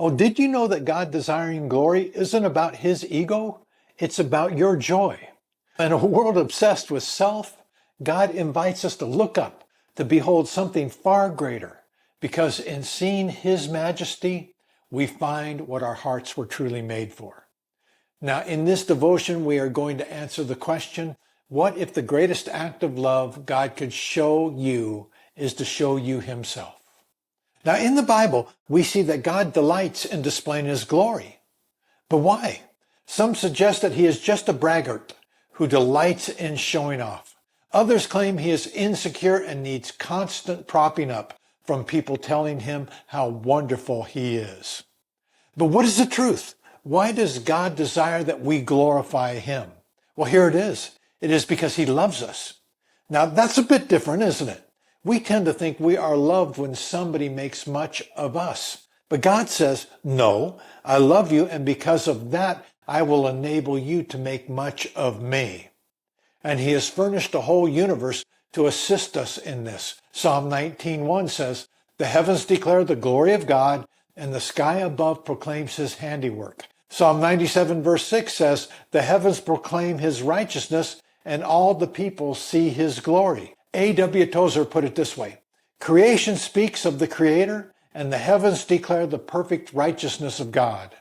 Oh, did you know that God desiring glory isn't about his ego? It's about your joy. In a world obsessed with self, God invites us to look up, to behold something far greater, because in seeing his majesty, we find what our hearts were truly made for. Now, in this devotion, we are going to answer the question, what if the greatest act of love God could show you is to show you himself? Now, in the Bible, we see that God delights in displaying his glory. But why? Some suggest that he is just a braggart who delights in showing off. Others claim he is insecure and needs constant propping up from people telling him how wonderful he is. But what is the truth? Why does God desire that we glorify him? Well, here it is. It is because he loves us. Now, that's a bit different, isn't it? We tend to think we are loved when somebody makes much of us. But God says, no, I love you, and because of that, I will enable you to make much of me. And he has furnished a whole universe to assist us in this. Psalm 19:1 says, the heavens declare the glory of God, and the sky above proclaims his handiwork. Psalm 97 verse 6 says, the heavens proclaim his righteousness, and all the people see his glory. A.W. Tozer put it this way, creation speaks of the Creator, and the heavens declare the perfect righteousness of God.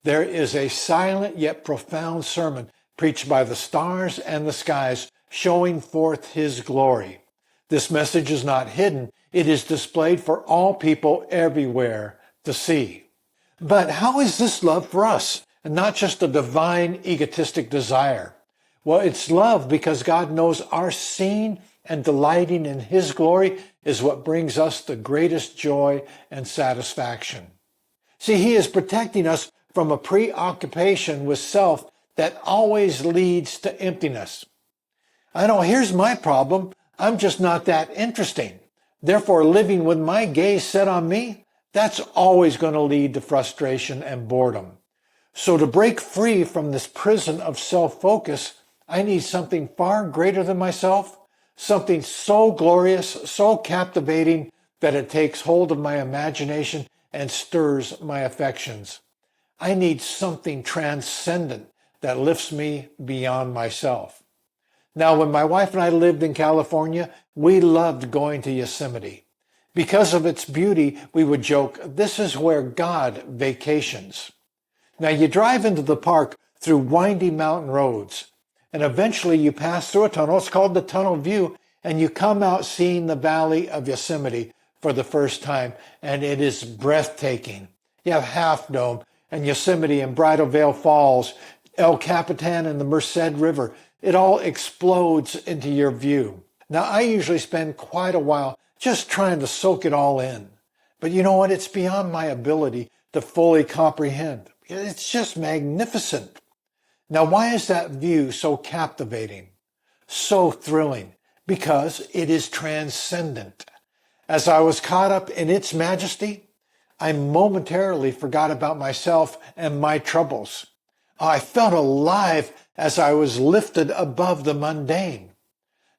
There is a silent yet profound sermon preached by the stars and the skies, showing forth his glory. This message is not hidden. It is displayed for all people everywhere to see. But how is this love for us, and not just a divine egotistic desire? Well, it's love because God knows our seeing and delighting in his glory is what brings us the greatest joy and satisfaction. See, he is protecting us from a preoccupation with self that always leads to emptiness. I know, here's my problem. I'm just not that interesting. Therefore, living with my gaze set on me, that's always going to lead to frustration and boredom. So to break free from this prison of self-focus, I need something far greater than myself, something so glorious, so captivating that it takes hold of my imagination and stirs my affections. I need something transcendent that lifts me beyond myself. Now, when my wife and I lived in California, we loved going to Yosemite. Because of its beauty, we would joke, this is where God vacations. Now, you drive into the park through winding mountain roads, and eventually you pass through a tunnel. It's called the Tunnel View, and you come out seeing the Valley of Yosemite for the first time, and it is breathtaking. You have Half Dome and Yosemite and Bridal Veil Falls, El Capitan and the Merced River. It all explodes into your view. Now, I usually spend quite a while just trying to soak it all in. But you know what? It's beyond my ability to fully comprehend. It's just magnificent. Now, why is that view so captivating, so thrilling? Because it is transcendent. As I was caught up in its majesty, I momentarily forgot about myself and my troubles. I felt alive as I was lifted above the mundane.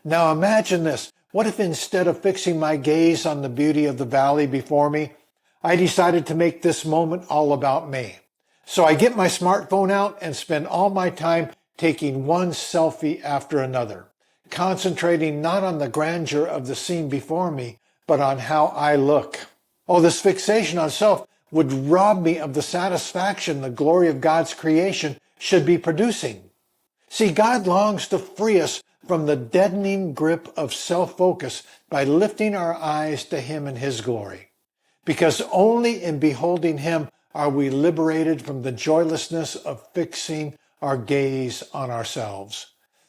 Now imagine this. What if instead of fixing my gaze on the beauty of the valley before me, I decided to make this moment all about me? So I get my smartphone out and spend all my time taking one selfie after another, concentrating not on the grandeur of the scene before me, but on how I look. Oh, this fixation on self would rob me of the satisfaction the glory of God's creation should be producing. See, God longs to free us from the deadening grip of self-focus by lifting our eyes to him and his glory. Because only in beholding him are we liberated from the joylessness of fixing our gaze on ourselves.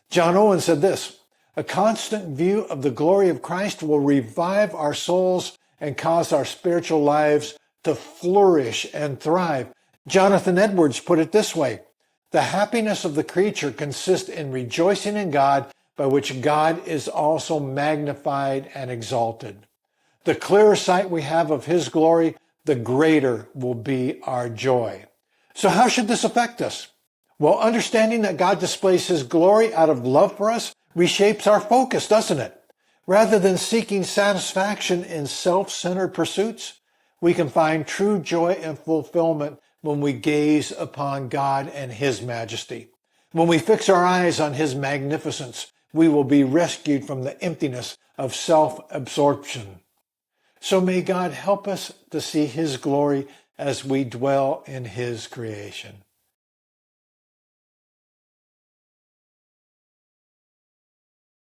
John Owen said this, a constant view of the glory of Christ will revive our souls and cause our spiritual lives to flourish and thrive. Jonathan Edwards put it this way, the happiness of the creature consists in rejoicing in God, by which God is also magnified and exalted. The clearer sight we have of his glory, the greater will be our joy. So how should this affect us? Well, understanding that God displays his glory out of love for us reshapes our focus, doesn't it? Rather than seeking satisfaction in self-centered pursuits, We can find true joy and fulfillment when we gaze upon God and His majesty. When we fix our eyes on His magnificence, we will be rescued from the emptiness of self-absorption. So may God help us to see His glory as we dwell in His creation.